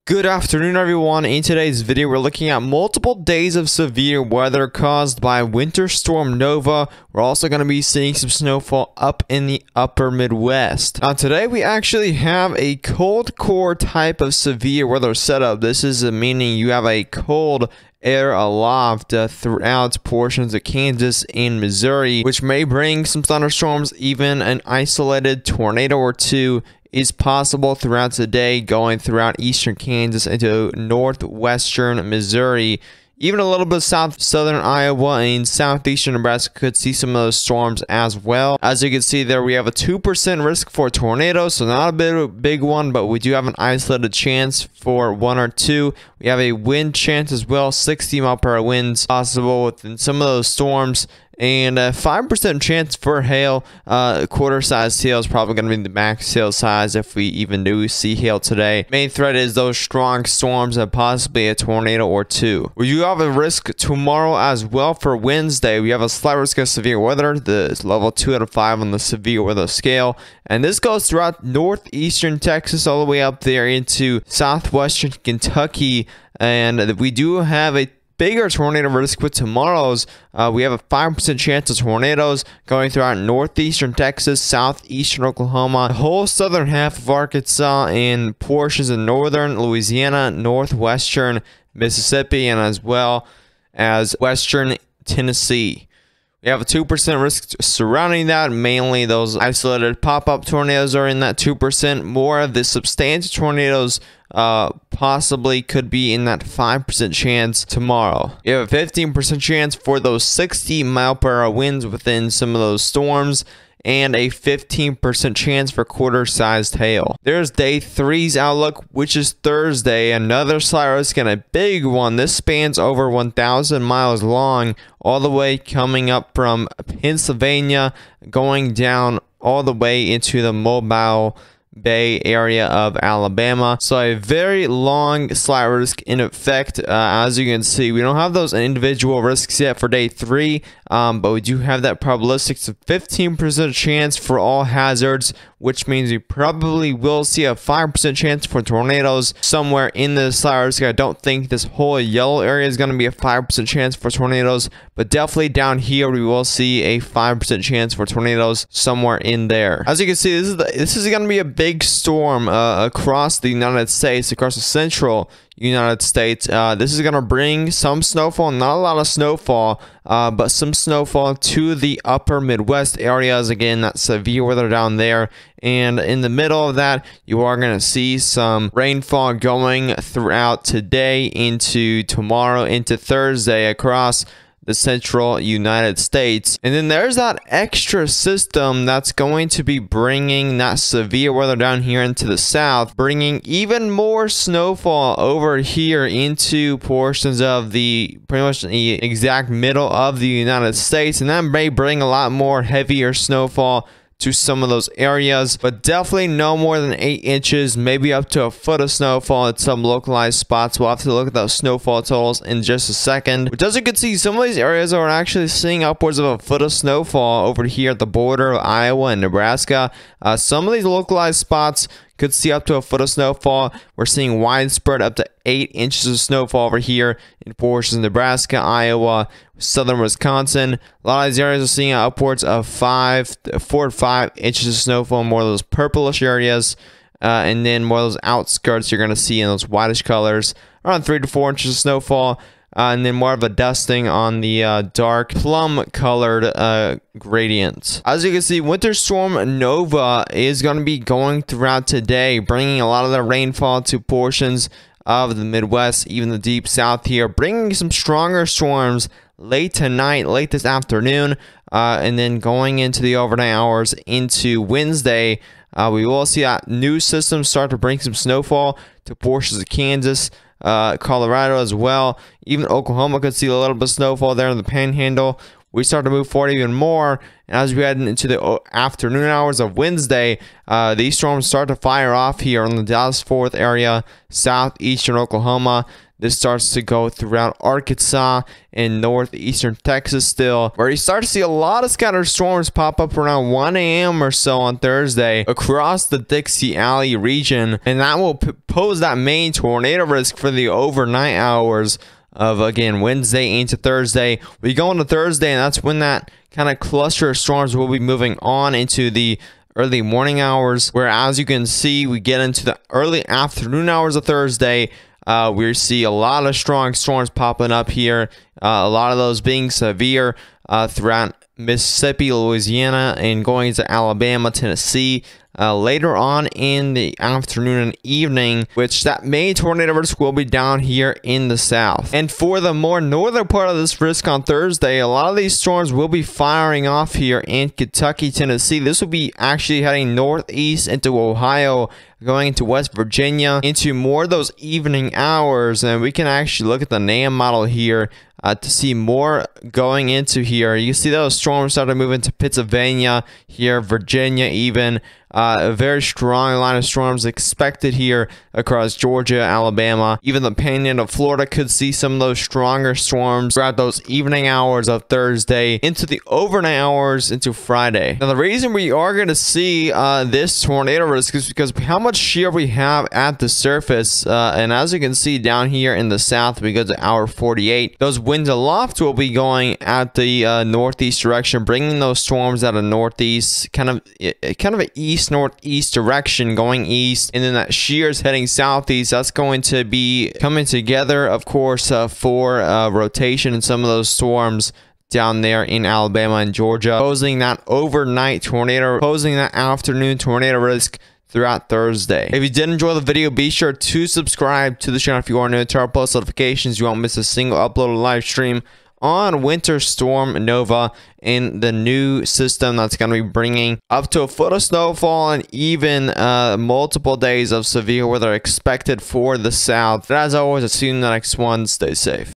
Good afternoon, everyone. In today's video, we're looking at multiple days of severe weather caused by Winter Storm Nova. We're also going to be seeing some snowfall up in the upper Midwest. Now, today we actually have a cold core type of severe weather setup. This is meaning you have a cold air aloft throughout portions of Kansas and Missouri, which may bring some thunderstorms. Even an isolated tornado or two is possible throughout the day, going throughout eastern Kansas into northwestern Missouri. Even a little bit southern Iowa and southeastern Nebraska could see some of those storms as well. As you can see there, we have a 2% risk for tornadoes, so not a big one, but we do have an isolated chance for 1 or 2. We have a wind chance as well, 60-mile-per-hour winds possible within some of those storms. And a 5% chance for hail. Quarter-sized hail is probably going to be the max hail size if we even do see hail today. Main threat is those strong storms and possibly a tornado or two. We do have a risk tomorrow as well for Wednesday. We have a slight risk of severe weather. The level 2 out of 5 on the severe weather scale. And this goes throughout northeastern Texas all the way up there into southwestern Kentucky. And we do have a bigger tornado risk with tomorrow's. We have a 5% chance of tornadoes going throughout northeastern Texas, southeastern Oklahoma, the whole southern half of Arkansas, and portions of northern Louisiana, northwestern Mississippi, and as well as western Tennessee. We have a 2% risk surrounding that. Mainly those isolated pop-up tornadoes are in that 2%. More of the substantial tornadoes possibly could be in that 5% chance tomorrow. You have a 15% chance for those 60-mile-per-hour winds within some of those storms, and a 15% chance for quarter-sized hail. There's day 3's outlook, which is Thursday. Another slight risk and a big one. This spans over 1,000 miles long, all the way coming up from Pennsylvania, going down all the way into the Mobile Bay area of Alabama. So a very long slight risk in effect. As you can see, we don't have those individual risks yet for day 3, but we do have that probabilistic 15% chance for all hazards, which means we probably will see a 5% chance for tornadoes somewhere in the slight risk. I don't think this whole yellow area is going to be a 5% chance for tornadoes, but definitely down here we will see a 5% chance for tornadoes somewhere in there. As you can see, this is going to be a big storm across the United States, across the central United States. This is going to bring some snowfall, not a lot of snowfall, but some snowfall to the upper Midwest areas. Again, that severe weather down there. And in the middle of that, you are going to see some rainfall going throughout today into tomorrow, into Thursday across the central United States. And then there's that extra system that's going to be bringing that severe weather down here into the south, bringing even more snowfall over here into portions of the pretty much the exact middle of the United States, and that may bring a lot more heavier snowfall to some of those areas, but definitely no more than 8 inches, maybe up to a foot of snowfall at some localized spots. We'll have to look at those snowfall totals in just a second. But as you can see, some of these areas are actually seeing upwards of a foot of snowfall over here at the border of Iowa and Nebraska. Some of these localized spots could see up to a foot of snowfall. We're seeing widespread up to 8 inches of snowfall over here in portions of Nebraska, Iowa, southern Wisconsin. A lot of these areas are seeing upwards of 4 to 5 inches of snowfall, more of those purplish areas. And then more of those outskirts you're going to see in those whitish colors, around 3 to 4 inches of snowfall. And then more of a dusting on the dark plum colored gradient. As you can see, Winter Storm Nova is going to be going throughout today, bringing a lot of the rainfall to portions of the Midwest, even the deep south here, bringing some stronger storms late tonight, late this afternoon, and then going into the overnight hours into Wednesday. We will see that new system start to bring some snowfall to portions of Kansas, Colorado as well. Even Oklahoma could see a little bit of snowfall there in the Panhandle. we start to move forward even more. And as we head into the afternoon hours of Wednesday, these storms start to fire off here on the Dallas-Fort Worth area, southeastern Oklahoma. This starts to go throughout Arkansas and northeastern Texas still, where you start to see a lot of scattered storms pop up around 1 a.m. or so on Thursday across the Dixie Alley region, and that will pose that main tornado risk for the overnight hours of, again, Wednesday into Thursday. We go into Thursday, and that's when that kind of cluster of storms will be moving on into the early morning hours, where, as you can see, we get into the early afternoon hours of Thursday. We see a lot of strong storms popping up here, a lot of those being severe throughout Mississippi, Louisiana, and going to Alabama, Tennessee. Later on in the afternoon and evening, which that main tornado risk will be down here in the south. And for the more northern part of this risk on Thursday, a lot of these storms will be firing off here in Kentucky, Tennessee. This will be actually heading northeast into Ohio, going into West Virginia, into more of those evening hours. And we can actually look at the NAM model here to see more going into here. You see those storms start to move into Pennsylvania here, Virginia even. A very strong line of storms expected here across Georgia, Alabama. Even the Panhandle of Florida could see some of those stronger storms throughout those evening hours of Thursday into the overnight hours into Friday. Now, the reason we are going to see this tornado risk is because how much shear we have at the surface. And as you can see down here in the south, we go to hour 48. Those winds aloft will be going at the northeast direction, bringing those storms out of northeast, kind of an east-northeast direction going east, and then that shear is heading southeast. That's going to be coming together, of course, for rotation in some of those storms down there in Alabama and Georgia, posing that overnight tornado, posing that afternoon tornado risk throughout Thursday. If you did enjoy the video, be sure to subscribe to the channel if you are new, to our post notifications. You won't miss a single uploaded live stream on Winter Storm Nova in the new system that's going to be bringing up to a foot of snowfall and even multiple days of severe weather expected for the south. But as always, I'll see you in the next one. Stay safe.